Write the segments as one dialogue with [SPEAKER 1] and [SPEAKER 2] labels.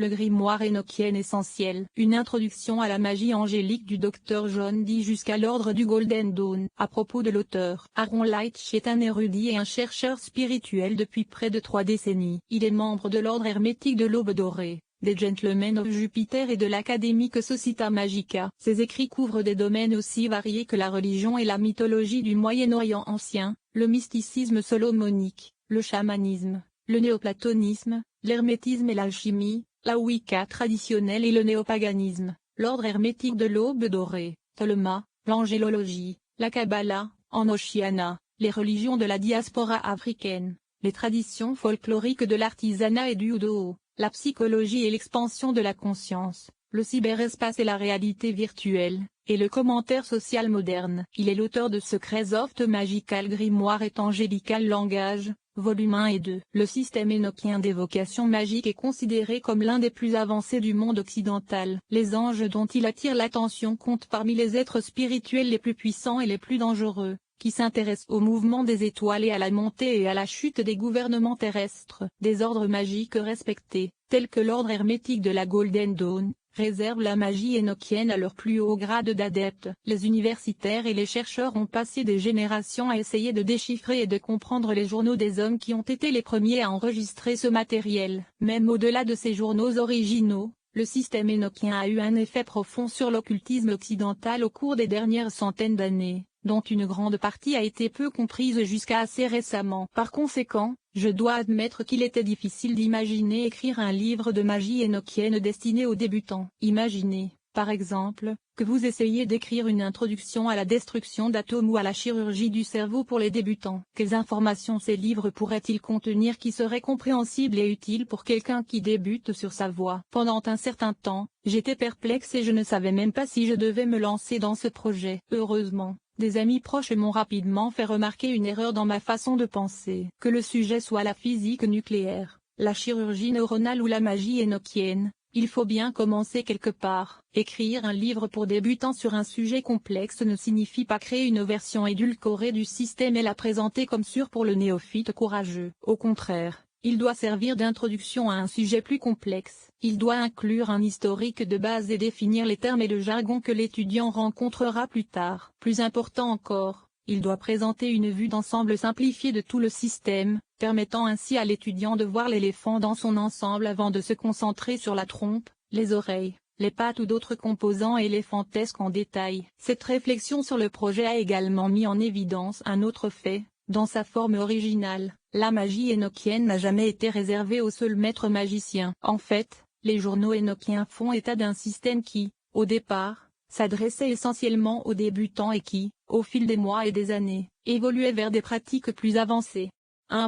[SPEAKER 1] Le grimoire énochien essentiel. Une introduction à la magie angélique du Dr John Dee jusqu'à l'ordre du Golden Dawn. À propos de l'auteur, Aaron Leitch est un érudit et un chercheur spirituel depuis près de 3 décennies. Il est membre de l'ordre hermétique de l'Aube dorée, des Gentlemen of Jupiter et de l'Academic Societa Magica. Ses écrits couvrent des domaines aussi variés que la religion et la mythologie du Moyen-Orient ancien, le mysticisme solomonique, le chamanisme, le néoplatonisme, l'hermétisme et l'alchimie, la Wicca traditionnelle et le néopaganisme, l'ordre hermétique de l'Aube dorée, Thelema, l'angélologie, la Kabbalah, en Oceania, les religions de la diaspora africaine, les traditions folkloriques de l'artisanat et du judo, la psychologie et l'expansion de la conscience, le cyberespace et la réalité virtuelle, et le commentaire social moderne. Il est l'auteur de Secrets of the Magical Grimoire et Angelical Langage, volume 1 et 2. Le système énochien d'évocation magique est considéré comme l'un des plus avancés du monde occidental. Les anges dont il attire l'attention comptent parmi les êtres spirituels les plus puissants et les plus dangereux, qui s'intéressent au mouvement des étoiles et à la montée et à la chute des gouvernements terrestres. Des ordres magiques respectés, tels que l'ordre hermétique de la Golden Dawn, réservent la magie énochienne à leur plus haut grade d'adeptes. Les universitaires et les chercheurs ont passé des générations à essayer de déchiffrer et de comprendre les journaux des hommes qui ont été les premiers à enregistrer ce matériel. Même au-delà de ces journaux originaux, le système énochien a eu un effet profond sur l'occultisme occidental au cours des dernières centaines d'années, dont une grande partie a été peu comprise jusqu'à assez récemment. Par conséquent, je dois admettre qu'il était difficile d'imaginer écrire un livre de magie énochienne destiné aux débutants. Imaginez, par exemple, que vous essayiez d'écrire une introduction à la destruction d'atomes ou à la chirurgie du cerveau pour les débutants. Quelles informations ces livres pourraient-ils contenir qui seraient compréhensibles et utiles pour quelqu'un qui débute sur sa voie? Pendant un certain temps, j'étais perplexe et je ne savais même pas si je devais me lancer dans ce projet. Heureusement, des amis proches m'ont rapidement fait remarquer une erreur dans ma façon de penser. Que le sujet soit la physique nucléaire, la chirurgie neuronale ou la magie énochienne, il faut bien commencer quelque part. Écrire un livre pour débutants sur un sujet complexe ne signifie pas créer une version édulcorée du système et la présenter comme sûre pour le néophyte courageux. Au contraire, il doit servir d'introduction à un sujet plus complexe. Il doit inclure un historique de base et définir les termes et le jargon que l'étudiant rencontrera plus tard. Plus important encore, il doit présenter une vue d'ensemble simplifiée de tout le système, permettant ainsi à l'étudiant de voir l'éléphant dans son ensemble avant de se concentrer sur la trompe, les oreilles, les pattes ou d'autres composants éléphantesques en détail. Cette réflexion sur le projet a également mis en évidence un autre fait. Dans sa forme originale, la magie énochienne n'a jamais été réservée au seul maître magicien. En fait, les journaux énochiens font état d'un système qui, au départ, s'adressait essentiellement aux débutants et qui, au fil des mois et des années, évoluait vers des pratiques plus avancées.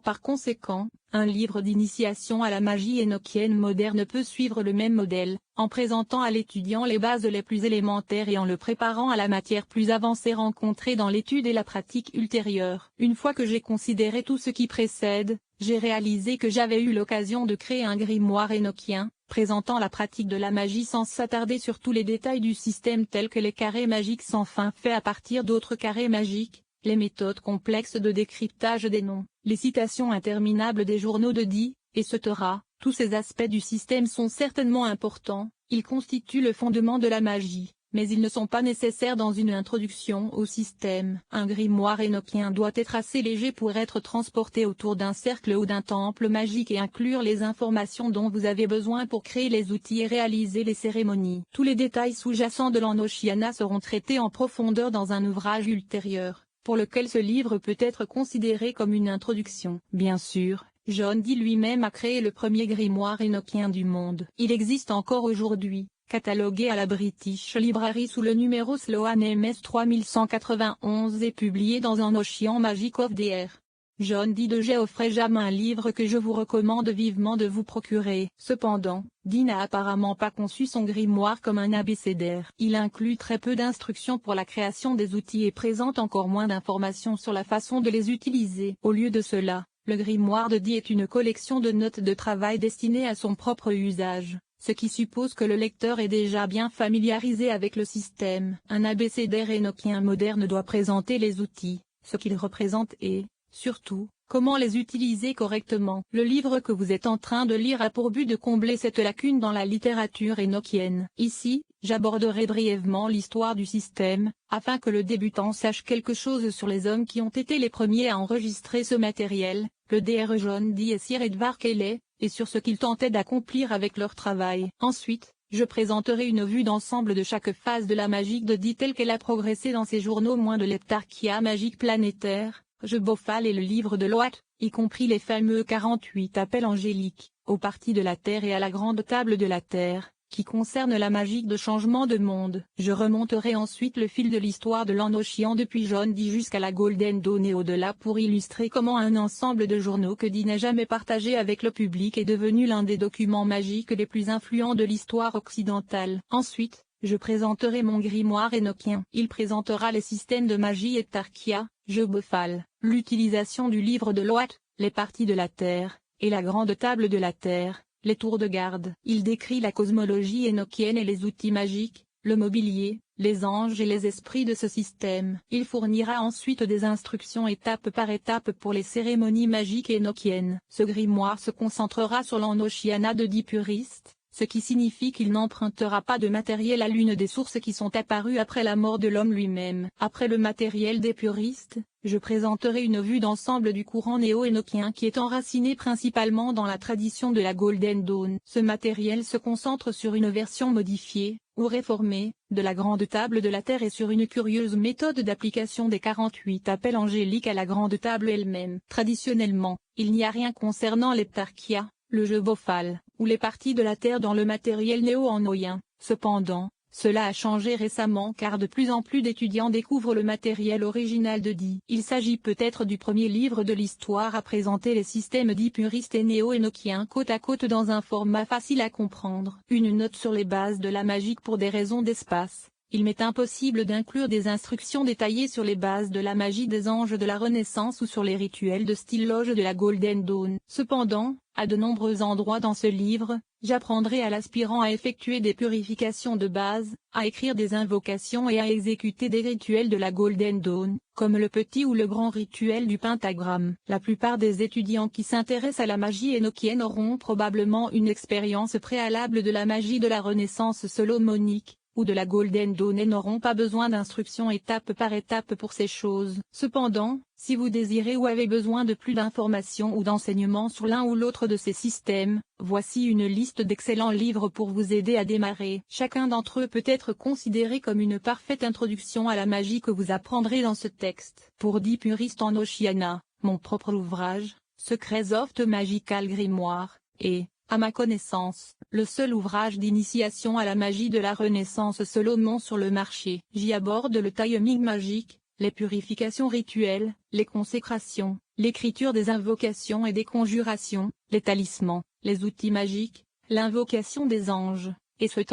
[SPEAKER 1] Par conséquent, un livre d'initiation à la magie énochienne moderne peut suivre le même modèle, en présentant à l'étudiant les bases les plus élémentaires et en le préparant à la matière plus avancée rencontrée dans l'étude et la pratique ultérieure. Une fois que j'ai considéré tout ce qui précède, j'ai réalisé que j'avais eu l'occasion de créer un grimoire énochien, présentant la pratique de la magie sans s'attarder sur tous les détails du système tels que les carrés magiques sans fin faits à partir d'autres carrés magiques, les méthodes complexes de décryptage des noms, les citations interminables des journaux de Dee, etc. Tous ces aspects du système sont certainement importants, ils constituent le fondement de la magie, mais ils ne sont pas nécessaires dans une introduction au système. Un grimoire énochien doit être assez léger pour être transporté autour d'un cercle ou d'un temple magique et inclure les informations dont vous avez besoin pour créer les outils et réaliser les cérémonies. Tous les détails sous-jacents de l'Oceania seront traités en profondeur dans un ouvrage ultérieur, pour lequel ce livre peut être considéré comme une introduction. Bien sûr, John Dee lui-même a créé le premier grimoire énochien du monde. Il existe encore aujourd'hui, catalogué à la British Library sous le numéro Sloan MS 3191 et publié dans un Ocean Magic of the Air. John Dee de Geoffrey Jamin, un livre que je vous recommande vivement de vous procurer. Cependant, Dee n'a apparemment pas conçu son grimoire comme un abécédaire. Il inclut très peu d'instructions pour la création des outils et présente encore moins d'informations sur la façon de les utiliser. Au lieu de cela, le grimoire de Dee est une collection de notes de travail destinées à son propre usage, ce qui suppose que le lecteur est déjà bien familiarisé avec le système. Un abécédaire énochien moderne doit présenter les outils, ce qu'ils représentent et, surtout, Comment les utiliser correctement? Le livre que vous êtes en train de lire a pour but de combler cette lacune dans la littérature énochienne. Ici, j'aborderai brièvement l'histoire du système, afin que le débutant sache quelque chose sur les hommes qui ont été les premiers à enregistrer ce matériel, le Dr John Dee et Sir Edward Cayley, et sur ce qu'ils tentaient d'accomplir avec leur travail. Ensuite, je présenterai une vue d'ensemble de chaque phase de la magie de Dee telle qu'elle a progressé dans ses journaux moins de l'heptarchia magique planétaire, Je Bofal et le livre de Loat, y compris les fameux 48 appels angéliques, aux parties de la Terre et à la grande table de la Terre, qui concernent la magie de changement de monde. Je remonterai ensuite le fil de l'histoire de l'Enochian depuis John Dee jusqu'à la Golden Dawn et au-delà pour illustrer comment un ensemble de journaux que Dee n'a jamais partagé avec le public est devenu l'un des documents magiques les plus influents de l'histoire occidentale. Ensuite, je présenterai mon grimoire énochien. Il présentera les systèmes de magie heptarchia, Je Bofal, l'utilisation du livre de Loat, les parties de la Terre, et la grande table de la Terre, les tours de garde. Il décrit la cosmologie énochienne et les outils magiques, le mobilier, les anges et les esprits de ce système. Il fournira ensuite des instructions étape par étape pour les cérémonies magiques énochiennes. Ce grimoire se concentrera sur l'Enochiana de Dee puriste, ce qui signifie qu'il n'empruntera pas de matériel à l'une des sources qui sont apparues après la mort de l'homme lui-même. Après le matériel des puristes, je présenterai une vue d'ensemble du courant néo-énochien qui est enraciné principalement dans la tradition de la Golden Dawn. Ce matériel se concentre sur une version modifiée, ou réformée, de la grande table de la Terre et sur une curieuse méthode d'application des 48 appels angéliques à la grande table elle-même. Traditionnellement, il n'y a rien concernant l'heptarchia, le Je Bofal, ou les parties de la Terre dans le matériel néo-enoïen. Cependant, cela a changé récemment car de plus en plus d'étudiants découvrent le matériel original de Dee. Il s'agit peut-être du premier livre de l'histoire à présenter les systèmes Dee puristes et néo-énochiens côte à côte dans un format facile à comprendre. Une note sur les bases de la magie pour des raisons d'espace. Il m'est impossible d'inclure des instructions détaillées sur les bases de la magie des anges de la Renaissance ou sur les rituels de style loge de la Golden Dawn. Cependant, à de nombreux endroits dans ce livre, j'apprendrai à l'aspirant à effectuer des purifications de base, à écrire des invocations et à exécuter des rituels de la Golden Dawn, comme le petit ou le grand rituel du pentagramme. La plupart des étudiants qui s'intéressent à la magie énochienne auront probablement une expérience préalable de la magie de la Renaissance solomonique, ou de la Golden Dawn et n'auront pas besoin d'instructions étape par étape pour ces choses. Cependant, si vous désirez ou avez besoin de plus d'informations ou d'enseignements sur l'un ou l'autre de ces systèmes, voici une liste d'excellents livres pour vous aider à démarrer. Chacun d'entre eux peut être considéré comme une parfaite introduction à la magie que vous apprendrez dans ce texte. Pour Dee puriste en Oceana, mon propre ouvrage, Secrets of the Magical Grimoire, est, à ma connaissance, le seul ouvrage d'initiation à la magie de la Renaissance Solomon sur le marché. J'y aborde le timing magique, les purifications rituelles, les consécrations, l'écriture des invocations et des conjurations, les talismans, les outils magiques, l'invocation des anges, etc.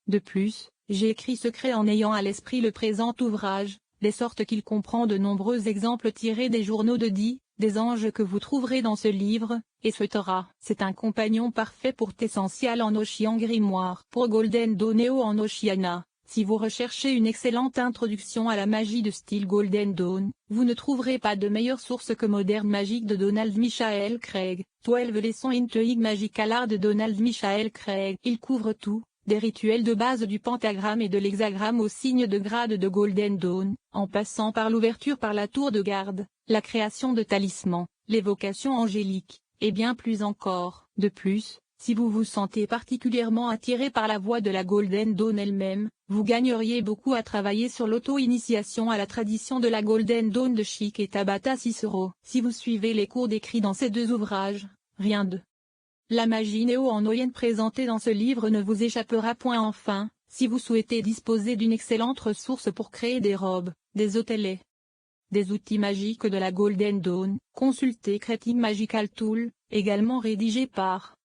[SPEAKER 1] De plus, j'ai écrit Secret en ayant à l'esprit le présent ouvrage, de sorte qu'il comprend de nombreux exemples tirés des journaux de Dee, des anges que vous trouverez dans ce livre, etc. C'est un compagnon parfait pour T'essential en Ochian Grimoire. Pour Golden Dawn en Oceana, si vous recherchez une excellente introduction à la magie de style Golden Dawn, vous ne trouverez pas de meilleure source que Modern Magic de Donald Michael Craig. 12 Lessons into Magical Art de Donald Michael Craig. Il couvre tout, des rituels de base du pentagramme et de l'hexagramme au signe de grade de Golden Dawn, en passant par l'ouverture par la tour de garde, la création de talismans, l'évocation angélique, et bien plus encore. De plus, si vous vous sentez particulièrement attiré par la voie de la Golden Dawn elle-même, vous gagneriez beaucoup à travailler sur l'auto-initiation à la tradition de la Golden Dawn de Chic et Tabata Cicero. Si vous suivez les cours décrits dans ces deux ouvrages, rien de la magie néo-enochienne présentée dans ce livre ne vous échappera point. Enfin, si vous souhaitez disposer d'une excellente ressource pour créer des robes, des hôtels et des outils magiques de la Golden Dawn, consultez Creating Magical Tool, également rédigé par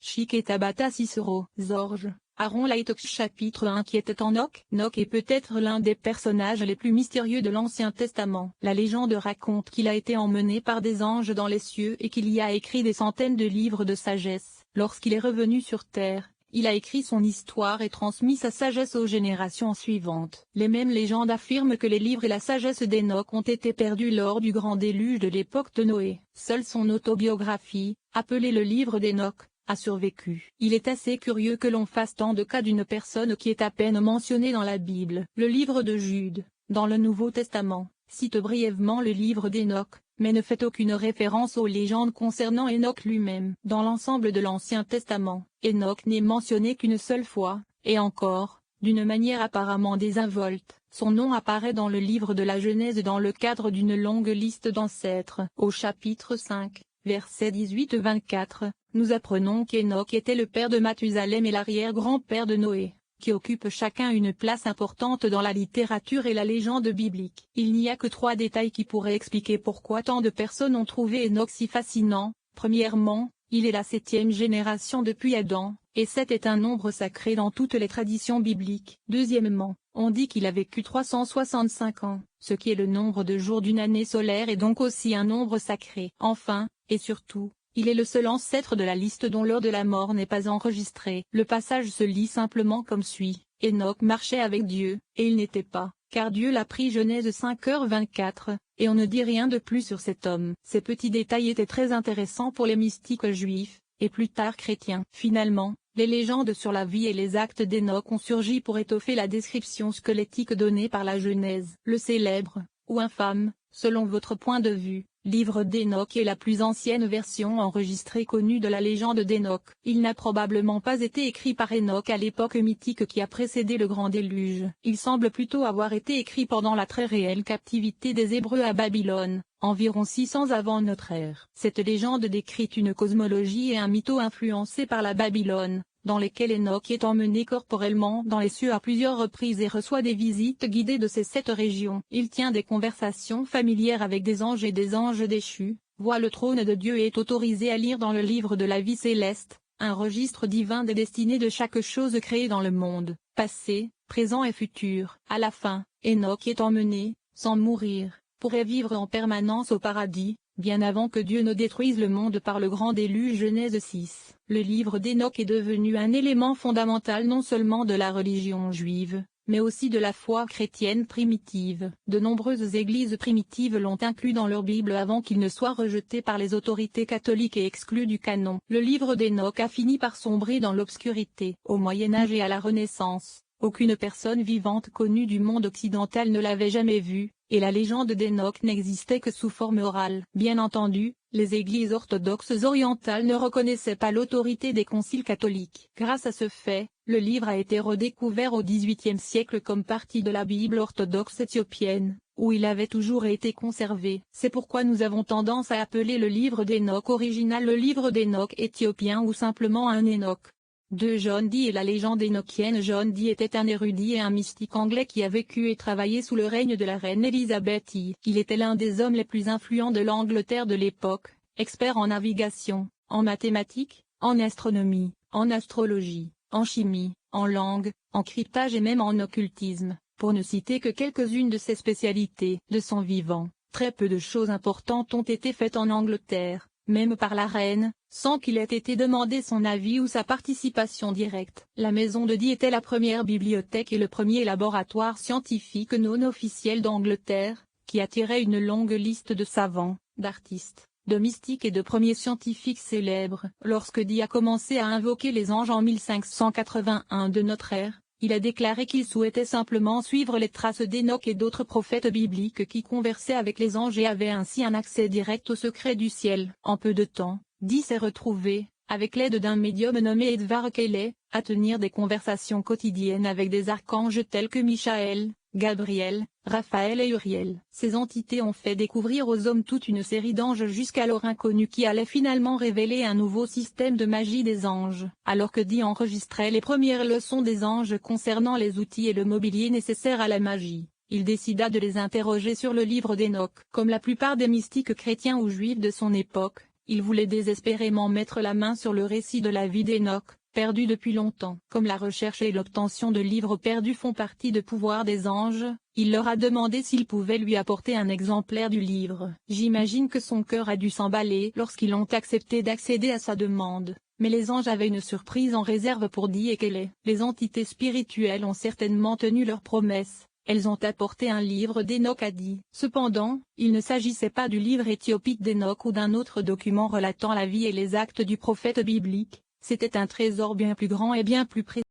[SPEAKER 1] Chic et Tabata Cicero. Zorge, Aaron Lightox chapitre 1 qui était Enoch. Enoch est peut-être l'un des personnages les plus mystérieux de l'Ancien Testament. La légende raconte qu'il a été emmené par des anges dans les cieux et qu'il y a écrit des centaines de livres de sagesse. Lorsqu'il est revenu sur terre, Il a écrit son histoire et transmis sa sagesse aux générations suivantes. Les mêmes légendes affirment que les livres et la sagesse d'Enoch ont été perdus lors du grand déluge de l'époque de Noé. Seule son autobiographie, appelée le livre d'Enoch, a survécu. Il est assez curieux que l'on fasse tant de cas d'une personne qui est à peine mentionnée dans la Bible. Le livre de Jude, dans le Nouveau Testament, cite brièvement le livre d'Enoch, mais ne fait aucune référence aux légendes concernant Enoch lui-même. Dans l'ensemble de l'Ancien Testament, Enoch n'est mentionné qu'une seule fois, et encore, d'une manière apparemment désinvolte. Son nom apparaît dans le livre de la Genèse dans le cadre d'une longue liste d'ancêtres. Au chapitre 5, versets 18-24, nous apprenons qu'Enoch était le père de Mathusalem et l'arrière-grand-père de Noé, qui occupent chacun une place importante dans la littérature et la légende biblique. Il n'y a que 3 détails qui pourraient expliquer pourquoi tant de personnes ont trouvé Enoch si fascinant. Premièrement, il est la 7e génération depuis Adam, et 7 est un nombre sacré dans toutes les traditions bibliques. Deuxièmement, on dit qu'il a vécu 365 ans, ce qui est le nombre de jours d'une année solaire et donc aussi un nombre sacré. Enfin, et surtout, il est le seul ancêtre de la liste dont l'heure de la mort n'est pas enregistrée. Le passage se lit simplement comme suit. Enoch marchait avec Dieu, et il n'était pas, car Dieu l'a pris. Genèse 5h24, et on ne dit rien de plus sur cet homme. Ces petits détails étaient très intéressants pour les mystiques juifs, et plus tard chrétiens. Finalement, les légendes sur la vie et les actes d'Enoch ont surgi pour étoffer la description squelettique donnée par la Genèse. Le célèbre, ou infâme, selon votre point de vue, livre d'Enoch est la plus ancienne version enregistrée connue de la légende d'Enoch. Il n'a probablement pas été écrit par Enoch à l'époque mythique qui a précédé le grand déluge. Il semble plutôt avoir été écrit pendant la très réelle captivité des Hébreux à Babylone, environ 600 avant notre ère. Cette légende décrit une cosmologie et un mytho influencés par la Babylone, dans lesquels Enoch est emmené corporellement dans les cieux à plusieurs reprises et reçoit des visites guidées de ces 7 régions. Il tient des conversations familières avec des anges et des anges déchus, voit le trône de Dieu et est autorisé à lire dans le livre de la vie céleste, un registre divin des destinées de chaque chose créée dans le monde, passé, présent et futur. À la fin, Enoch est emmené, sans mourir, pour y vivre en permanence au paradis, bien avant que Dieu ne détruise le monde par le grand déluge. Genèse 6. Le livre d'Enoch est devenu un élément fondamental non seulement de la religion juive, mais aussi de la foi chrétienne primitive. De nombreuses églises primitives l'ont inclus dans leur Bible avant qu'il ne soit rejeté par les autorités catholiques et exclu du canon. Le livre d'Enoch a fini par sombrer dans l'obscurité. Au Moyen Âge et à la Renaissance, aucune personne vivante connue du monde occidental ne l'avait jamais vu, et la légende d'Enoch n'existait que sous forme orale. Bien entendu, les églises orthodoxes orientales ne reconnaissaient pas l'autorité des conciles catholiques. Grâce à ce fait, le livre a été redécouvert au XVIIIe siècle comme partie de la Bible orthodoxe éthiopienne, où il avait toujours été conservé. C'est pourquoi nous avons tendance à appeler le livre d'Enoch original le livre d'Enoch éthiopien ou simplement un Enoch. De John Dee et la légende énochienne. John Dee était un érudit et un mystique anglais qui a vécu et travaillé sous le règne de la reine Elizabeth I. Il était l'un des hommes les plus influents de l'Angleterre de l'époque, expert en navigation, en mathématiques, en astronomie, en astrologie, en chimie, en langue, en cryptage et même en occultisme, pour ne citer que quelques-unes de ses spécialités. De son vivant, très peu de choses importantes ont été faites en Angleterre, même par la reine, sans qu'il ait été demandé son avis ou sa participation directe. La maison de Dee était la première bibliothèque et le premier laboratoire scientifique non officiel d'Angleterre, qui attirait une longue liste de savants, d'artistes, de mystiques et de premiers scientifiques célèbres. Lorsque Dee a commencé à invoquer les anges en 1581 de notre ère, il a déclaré qu'il souhaitait simplement suivre les traces d'Enoch et d'autres prophètes bibliques qui conversaient avec les anges et avaient ainsi un accès direct au secret du ciel. En peu de temps, Dee s'est retrouvé, avec l'aide d'un médium nommé Edvard Kelly, à tenir des conversations quotidiennes avec des archanges tels que Michael, Gabriel, Raphaël et Uriel. Ces entités ont fait découvrir aux hommes toute une série d'anges jusqu'alors inconnus qui allaient finalement révéler un nouveau système de magie des anges. Alors que Dee enregistrait les premières leçons des anges concernant les outils et le mobilier nécessaires à la magie, il décida de les interroger sur le livre d'Enoch. Comme la plupart des mystiques chrétiens ou juifs de son époque, il voulait désespérément mettre la main sur le récit de la vie d'Enoch, perdu depuis longtemps. Comme la recherche et l'obtention de livres perdus font partie du pouvoir des anges, il leur a demandé s'ils pouvaient lui apporter un exemplaire du livre. J'imagine que son cœur a dû s'emballer lorsqu'ils ont accepté d'accéder à sa demande. Mais les anges avaient une surprise en réserve pour Di et Kelly. Les entités spirituelles ont certainement tenu leurs promesses. Elles ont apporté un livre d'Enoch à Di. Cependant, il ne s'agissait pas du livre éthiopique d'Enoch ou d'un autre document relatant la vie et les actes du prophète biblique, c'était un trésor bien plus grand et bien plus précieux.